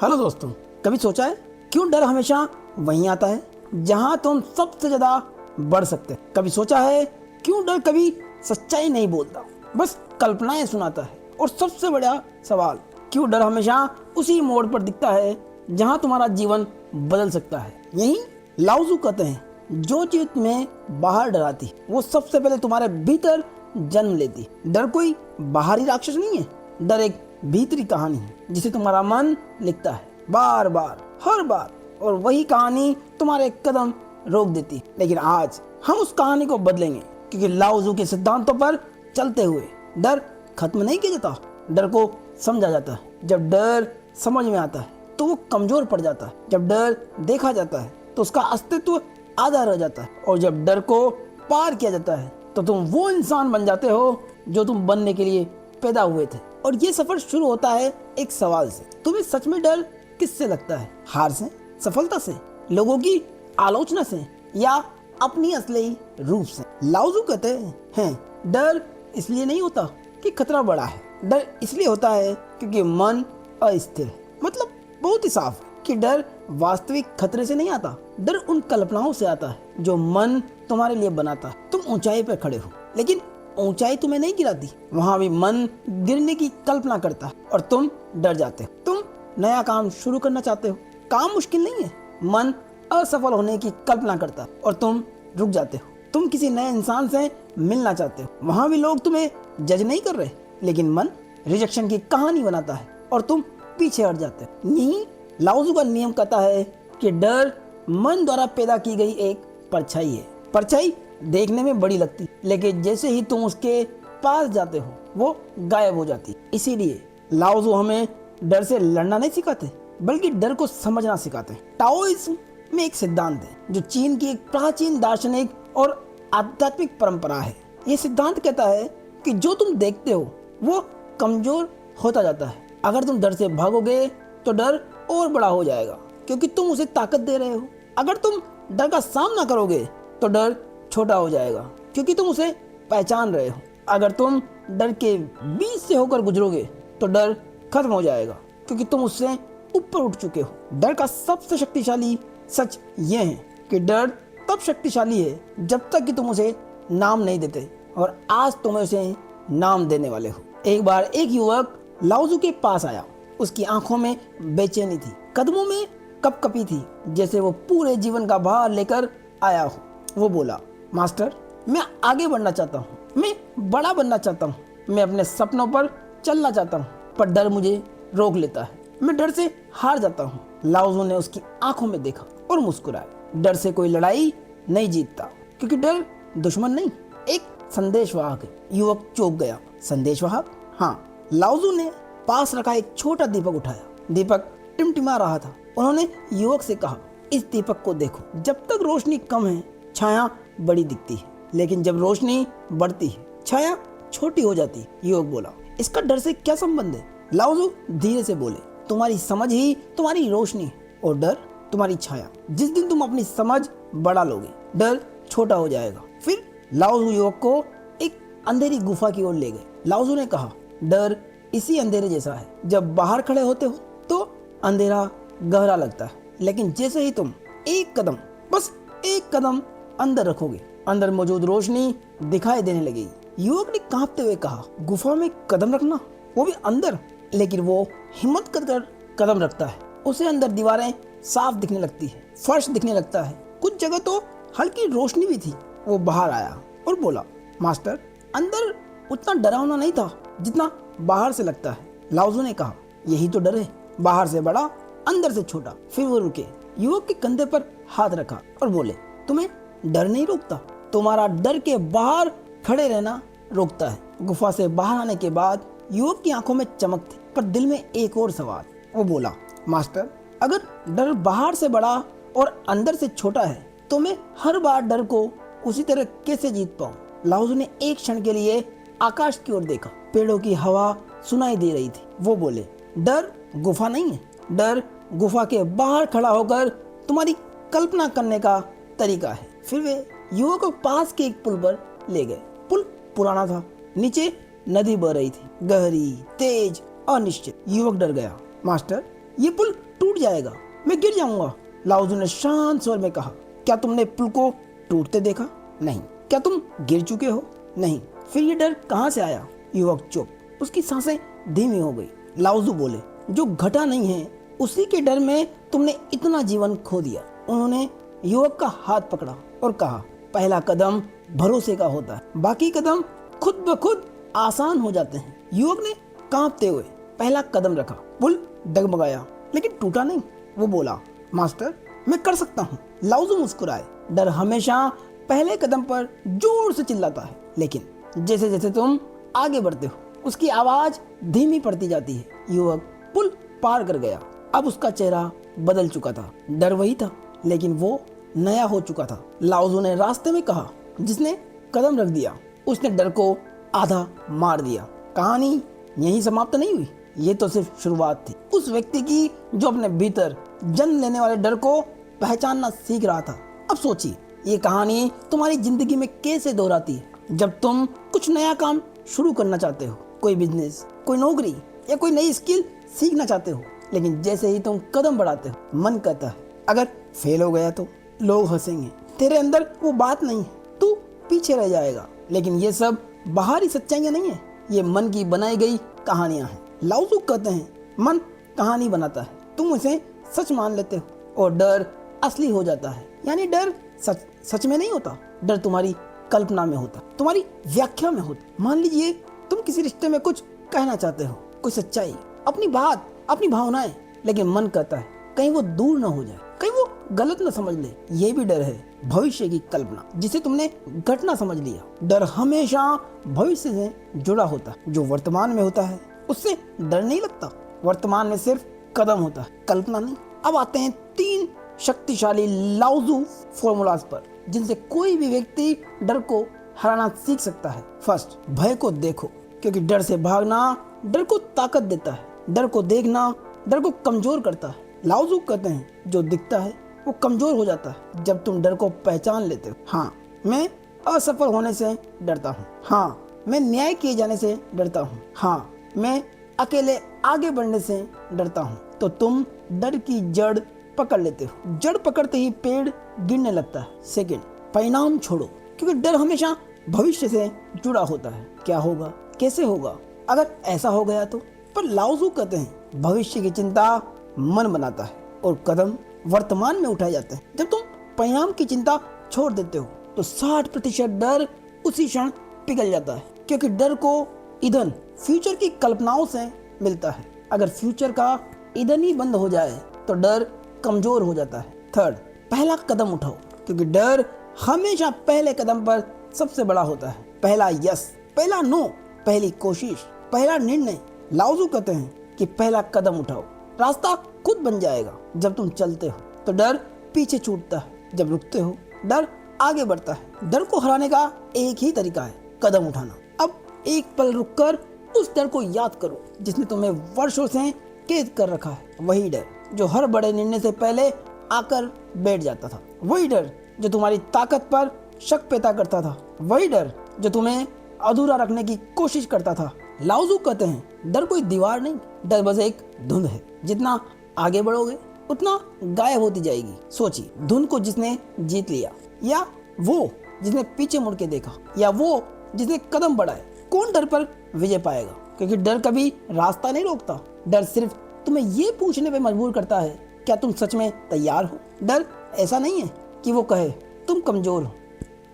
Hello दोस्तों, कभी सोचा है क्यों डर हमेशा वहीं आता है जहां तुम सबसे ज्यादा बढ़ सकते हैं? कभी सोचा है क्यों डर कभी सच्चाई नहीं बोलता, बस कल्पनाएं सुनाता है? और सबसे बड़ा सवाल, क्यों डर हमेशा उसी मोड़ पर दिखता है जहां तुम्हारा जीवन बदल सकता है? यही लाओजू कहते हैं, जो चीज तुम्हें बाहर डराती वो सबसे पहले तुम्हारे भीतर जन्म लेती। डर कोई बाहरी राक्षस नहीं है, डर एक भीतरी कहानी है जिसे तुम्हारा मन लिखता है बार बार, हर बार, और वही कहानी तुम्हारे कदम रोक देती। लेकिन आज हम उस कहानी को बदलेंगे, क्योंकि लाओजू के सिद्धांतों पर चलते हुए डर खत्म नहीं किया जाता, डर को समझा जाता है। जब डर समझ में आता है तो वो कमजोर पड़ जाता है, जब डर देखा जाता है तो उसका अस्तित्व आधा रह जाता है, और जब डर को पार किया जाता है तो तुम वो इंसान बन जाते हो जो तुम बनने के लिए पैदा हुए थे। और ये सफर शुरू होता है एक सवाल से, तुम्हें सच में डर किससे लगता है? हार से, सफलता से, लोगों की आलोचना से, या अपनी असली रूप से? लाओजू कहते हैं डर इसलिए नहीं होता कि खतरा बड़ा है, डर इसलिए होता है क्योंकि मन अस्थिर है। मतलब बहुत ही साफ है कि डर वास्तविक खतरे से नहीं आता, डर उन कल्पनाओं से आता है जो मन तुम्हारे लिए बनाता है। तुम ऊंचाई पर खड़े हो, लेकिन ऊंचाई तुम्हें नहीं गिराती, वहां भी मन गिरने की कल्पना करता है और तुम डर जाते हो। तुम नया काम शुरू करना चाहते हो, काम मुश्किल नहीं है, मन असफल होने की कल्पना करता है और तुम रुक जाते हो। तुम किसी नए इंसान से मिलना चाहते हो, वहां भी लोग तुम्हें जज नहीं कर रहे, लेकिन मन रिजेक्शन की कहानी बनाता है और तुम पीछे हट जाते हो। यही लाओजू का नियम कहता है कि डर मन द्वारा पैदा की गई एक परछाई है। परछाई देखने में बड़ी लगती, लेकिन जैसे ही तुम उसके पास जाते हो वो गायब हो जाती। इसीलिए लाओजू हमें डर से लड़ना नहीं सिखाते, बल्कि डर को समझना सिखाते हैं। टाओइज्म में एक सिद्धांत है जो चीन की एक प्राचीन दार्शनिक और आध्यात्मिक परंपरा है। ये सिद्धांत कहता है कि जो तुम देखते हो वो कमजोर होता जाता है। अगर तुम डर से भागोगे तो डर और बड़ा हो जाएगा, क्योंकि तुम उसे ताकत दे रहे हो। अगर तुम डर का सामना करोगे तो डर छोटा हो जाएगा, क्योंकि तुम उसे पहचान रहे हो। अगर तुम डर के बीच से होकर गुजरोगे तो डर खत्म हो जाएगा, क्योंकि तुम उससे ऊपर उठ चुके हो। डर का सबसे शक्तिशाली सच ये है कि डर तब शक्तिशाली है जब तक कि तुम उसे नाम नहीं देते, और आज तुम्हें उसे नाम देने वाले हो। एक बार एक युवक लाओजू के पास आया। उसकी आंखों में बेचैनी थी, कदमों में कपकपी थी, जैसे वो पूरे जीवन का भार लेकर आया हो। वो बोला, मास्टर, मैं आगे बढ़ना चाहता हूँ, मैं बड़ा बनना चाहता हूँ, मैं अपने सपनों पर चलना चाहता हूँ, पर डर मुझे रोक लेता है, मैं डर से हार जाता हूँ। लाओजू ने उसकी आंखों में देखा और मुस्कुराया। डर से कोई लड़ाई नहीं जीतता, क्योंकि डर दुश्मन नहीं, एक संदेशवाहक है। युवक चौंक गया। संदेशवाहक? हाँ। लाओजू ने पास रखा एक छोटा दीपक उठाया। दीपक टिमटिमा रहा था। उन्होंने युवक से कहा, इस दीपक को देखो, जब तक रोशनी कम है छाया बड़ी दिखती है, लेकिन जब रोशनी बढ़ती है छाया छोटी हो जाती है। युवक बोला, इसका डर से क्या संबंध है? लाओजू धीरे से बोले, तुम्हारी समझ ही तुम्हारी रोशनी है और डर तुम्हारी छाया। जिस दिन तुम अपनी समझ बढ़ा लोगे, डर छोटा हो जाएगा। फिर लाओजू युवक को एक अंधेरी गुफा की ओर ले गए। लाओजू ने कहा, डर इसी अंधेरे जैसा है। जब बाहर खड़े होते हो तो अंधेरा गहरा लगता है, लेकिन जैसे ही तुम एक कदम, बस एक कदम अंदर रखोगे, अंदर मौजूद रोशनी दिखाई देने लगेगी। युवक ने कांपते हुए कहा, गुफा में कदम रखना, वो भी अंदर? लेकिन वो हिम्मत कर कदम रखता है। उसे अंदर दीवारें साफ दिखने लगती है, फर्श दिखने लगता है, कुछ जगह तो हल्की रोशनी भी थी। वो बाहर आया और बोला, मास्टर, अंदर उतना डरावना नहीं था जितना बाहर से लगता है। लाओजू ने कहा, यही तो डर है, बाहर से बड़ा, अंदर से छोटा। फिर वो रुके, युवक के कंधे पर हाथ रखा और बोले, तुम्हें डर नहीं रोकता, तुम्हारा डर के बाहर खड़े रहना रोकता है। गुफा से बाहर आने के बाद युवक की आंखों में चमक थी, पर दिल में एक और सवाल। वो बोला, मास्टर, अगर डर बाहर से बड़ा और अंदर से छोटा है तो मैं हर बार डर को उसी तरह कैसे जीत पाऊं? लाओजू ने एक क्षण के लिए आकाश की ओर देखा। पेड़ों की हवा सुनाई दे रही थी। वो बोले, डर गुफा नहीं है, डर गुफा के बाहर खड़ा होकर तुम्हारी कल्पना करने का तरीका है। फिर वे युवक को पास के एक पुल पर ले गए। पुल पुराना था, नीचे नदी बह रही थी, गहरी, तेज, अनिश्चित। युवक डर गया। मास्टर, ये पुल टूट जाएगा, मैं गिर जाऊंगा। लाओजू ने शांत स्वर में कहा, क्या तुमने पुल को टूटते देखा? नहीं। क्या तुम गिर चुके हो? नहीं। फिर ये डर कहाँ से आया? युवक चुप, उसकी सांसें धीमी हो गई। लाओजू बोले, जो घटा नहीं है उसी के डर में तुमने इतना जीवन खो दिया। उन्होंने युवक का हाथ पकड़ा और कहा, पहला कदम भरोसे का होता है, बाकी कदम खुद ब खुद आसान हो जाते हैं। युवक ने कांपते हुए पहला कदम रखा। पुल डगमगाया लेकिन टूटा नहीं। वो बोला, मास्टर मैं कर सकता हूँ। लाओजू मुस्कुराए। डर हमेशा पहले कदम पर जोर से चिल्लाता है, लेकिन जैसे जैसे तुम आगे बढ़ते हो उसकी आवाज धीमी पड़ती जाती है। युवक पुल पार कर गया। अब उसका चेहरा बदल चुका था। डर वही था लेकिन वो नया हो चुका था। लाओजू ने रास्ते में कहा, जिसने कदम रख दिया उसने डर को आधा मार दिया। कहानी यहीं समाप्त नहीं हुई, ये तो सिर्फ शुरुआत थी उस व्यक्ति की जो अपने भीतर जन्म लेने वाले डर को पहचानना सीख रहा था। अब सोचिए, ये कहानी तुम्हारी जिंदगी में कैसे दोहराती है। जब तुम कुछ नया काम शुरू करना चाहते हो, कोई बिजनेस, कोई नौकरी या कोई नई स्किल सीखना चाहते हो, लेकिन जैसे ही तुम कदम बढ़ाते हो मन कहता है अगर फेल हो गया तो लोग हंसेंगे, तेरे अंदर वो बात नहीं है, तू पीछे रह जाएगा। लेकिन ये सब बाहरी सच्चाइयां नहीं है, ये मन की बनाई गई कहानियां हैं। लाओजू कहते हैं मन कहानी बनाता है, तुम उसे सच मान लेते हो और डर असली हो जाता है। यानी डर सच में नहीं होता, डर तुम्हारी कल्पना में होता, तुम्हारी व्याख्या में होता। मान लीजिए तुम किसी रिश्ते में कुछ कहना चाहते हो, कोई सच्चाई, अपनी बात, अपनी भावनाएं, लेकिन मन कहता है कहीं वो दूर न हो जाए, कहीं वो गलत न समझ ले। ये भी डर है, भविष्य की कल्पना जिसे तुमने घटना समझ लिया। डर हमेशा भविष्य से जुड़ा होता है, जो वर्तमान में होता है उससे डर नहीं लगता। वर्तमान में सिर्फ कदम होता है, कल्पना नहीं। अब आते हैं 3 शक्तिशाली लाओजू फॉर्मूलाज पर, जिनसे कोई भी व्यक्ति डर को हराना सीख सकता है। फर्स्ट, भय को देखो, क्योंकि डर से भागना डर को ताकत देता है। डर को देखना डर को कमजोर करता है। लाओजू कहते हैं जो दिखता है वो कमजोर हो जाता है जब तुम डर को पहचान लेते हो। हाँ, मैं असफल होने से डरता हूँ। हाँ, मैं न्याय किए जाने से डरता हूँ। हाँ, मैं अकेले आगे बढ़ने से डरता हूँ। तो तुम डर की जड़ पकड़ लेते हो। जड़ पकड़ते ही पेड़ गिरने लगता है। सेकंड, परिणाम छोड़ो, क्योंकि डर हमेशा भविष्य से जुड़ा होता है। क्या होगा, कैसे होगा, अगर ऐसा हो गया तो। पर लाओजू कहते हैं भविष्य की चिंता मन बनाता है और कदम वर्तमान में उठाए जाते हैं। जब तुम परिणाम की चिंता छोड़ देते हो तो 60% डर उसी क्षण पिघल जाता है, क्योंकि डर को ईंधन फ्यूचर की कल्पनाओं से मिलता है। अगर फ्यूचर का ईंधन ही बंद हो जाए तो डर कमजोर हो जाता है। थर्ड, पहला कदम उठाओ, क्योंकि डर हमेशा पहले कदम पर सबसे बड़ा होता है। पहला यस, पहला नो, पहली कोशिश, पहला निर्णय। लाओजू कहते हैं कि पहला कदम उठाओ, रास्ता खुद बन जाएगा। जब तुम चलते हो तो डर पीछे छूटता है, जब रुकते हो डर आगे बढ़ता है। डर को हराने का एक ही तरीका है, कदम उठाना। अब एक पल रुककर उस डर को याद करो जिसने तुम्हें वर्षों से कैद कर रखा है। वही डर जो हर बड़े निर्णय से पहले आकर बैठ जाता था। वही डर जो तुम्हारी ताकत पर शक पैदा करता था। वही डर जो तुम्हें अधूरा रखने की कोशिश करता था। लाओजू कहते हैं डर कोई दीवार नहीं, डर बस एक धुंध है। जितना आगे बढ़ोगे उतना गायब होती जाएगी। सोचिए, धुंध को जिसने जीत लिया, या वो जिसने पीछे मुड़ के देखा, या वो जिसने कदम बढ़ाए, कौन डर पर विजय पाएगा? क्योंकि डर कभी रास्ता नहीं रोकता। डर सिर्फ तुम्हें ये पूछने पे मजबूर करता है, क्या तुम सच में तैयार हो? डर ऐसा नहीं है कि वो कहे तुम कमजोर हो।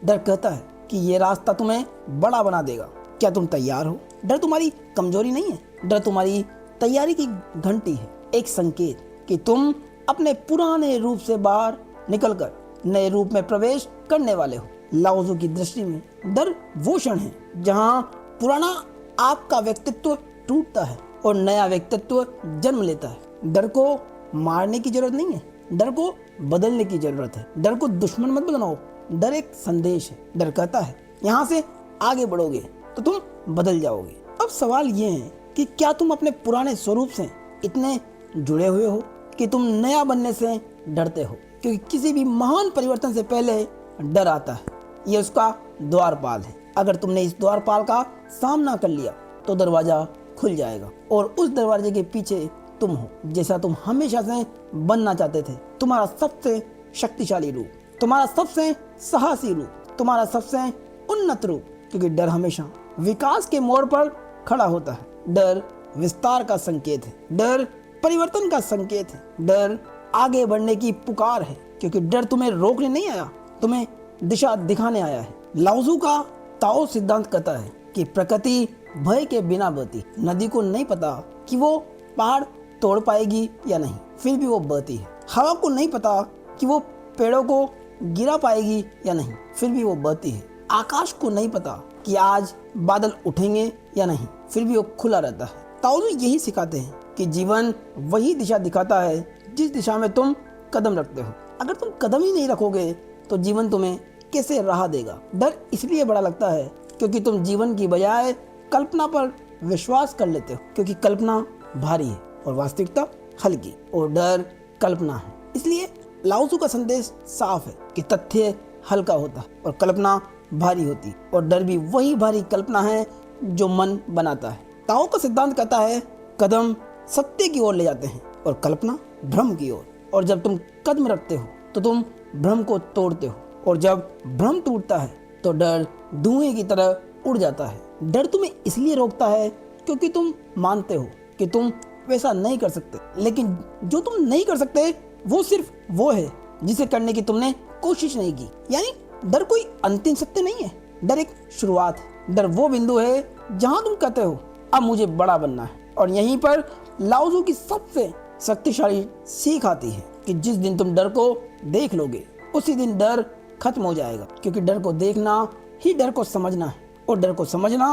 डर कहता है कि ये रास्ता तुम्हें बड़ा बना देगा। क्या तुम तैयार हो? डर तुम्हारी कमजोरी नहीं है, डर तुम्हारी तैयारी की घंटी है, एक संकेत कि तुम अपने पुराने रूप से बाहर निकलकर नए रूप में प्रवेश करने वाले हो। लाओजू की दृष्टि में डर वो क्षण है जहां पुराना आपका व्यक्तित्व टूटता है और नया व्यक्तित्व जन्म लेता है। डर को मारने की जरूरत नहीं है, डर को बदलने की जरूरत है। डर को दुश्मन मत बनाओ, डर एक संदेश है। डर कहता है यहाँ से आगे बढ़ोगे तो तुम बदल जाओगे। अब सवाल ये है कि क्या तुम अपने पुराने स्वरूप से इतने जुड़े हुए हो कि तुम नया बनने से डरते हो? क्योंकि किसी भी महान परिवर्तन से पहले डर आता है, ये उसका द्वारपाल है। अगर तुमने इस द्वारपाल का सामना कर लिया तो दरवाजा खुल जाएगा और उस दरवाजे के पीछे तुम हो, जैसा तुम हमेशा से बनना चाहते थे। तुम्हारा सबसे शक्तिशाली रूप, तुम्हारा सबसे साहसी रूप, तुम्हारा सबसे उन्नत रूप। क्योंकि डर हमेशा विकास के मोड़ पर खड़ा होता है। डर विस्तार का संकेत है, डर परिवर्तन का संकेत है, डर आगे बढ़ने की पुकार है। क्योंकि डर तुम्हें रोकने नहीं आया, तुम्हें दिशा दिखाने आया है। लाओज़ू का ताओ सिद्धांत कहता है कि प्रकृति भय के बिना बहती। नदी को नहीं पता कि वो पहाड़ तोड़ पाएगी या नहीं, फिर भी वो बहती है। हवा को नहीं पता कि वो पेड़ों को गिरा पाएगी या नहीं, फिर भी वो बहती है। आकाश को नहीं पता कि आज बादल उठेंगे या नहीं, फिर भी वो खुला रहता है। ताओज़ू यही सिखाते हैं कि जीवन वही दिशा दिखाता है जिस दिशा में तुम कदम रखते हो। अगर तुम कदम ही नहीं रखोगे तो जीवन तुम्हें कैसे राह देगा। डर इसलिए बड़ा लगता है क्योंकि तुम जीवन की बजाय कल्पना पर विश्वास कर लेते हो। क्योंकि कल्पना भारी है और वास्तविकता हल्की, और डर कल्पना है। इसलिए लाओज़ू का संदेश साफ है कि तथ्य हल्का होता है और कल्पना भारी होती, और डर भी वही भारी कल्पना है जो मन बनाता है। ताओ का सिद्धांत कहता है कदम सत्य की ओर ले जाते हैं और कल्पना भ्रम की ओर। और जब तुम कदम रखते हो तो तुम भ्रम को तोड़ते हो, और जब भ्रम टूटता है तो डर धुएं की तरह उड़ जाता है। डर तुम्हें इसलिए रोकता है क्योंकि तुम मानते हो कि तुम वैसा नहीं कर सकते, लेकिन जो तुम नहीं कर सकते वो सिर्फ वो है जिसे करने की तुमने कोशिश नहीं की। यानी डर कोई अंतिम सत्य नहीं है, डर एक शुरुआत है। डर वो बिंदु है जहां तुम कहते हो अब मुझे बड़ा बनना है। और यहीं पर लाओज़ू की सबसे शक्तिशाली सीख आती है कि जिस दिन तुम डर को देख लोगे उसी दिन डर खत्म हो जाएगा। क्योंकि डर को देखना ही डर को समझना है, और डर को समझना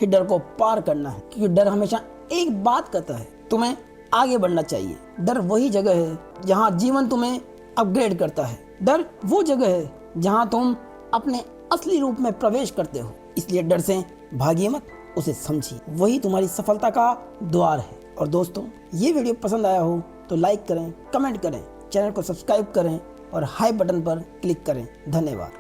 ही डर को पार करना है। क्योंकि डर हमेशा एक बात कहता है, तुम्हें आगे बढ़ना चाहिए। डर वही जगह है जहां जीवन तुम्हें अपग्रेड करता है। डर वो जगह है जहां तुम अपने असली रूप में प्रवेश करते हो। इसलिए डर से भागिए मत, उसे समझिए, वही तुम्हारी सफलता का द्वार है। और दोस्तों, ये वीडियो पसंद आया हो तो लाइक करें, कमेंट करें, चैनल को सब्सक्राइब करें और हाई बटन पर क्लिक करें। धन्यवाद।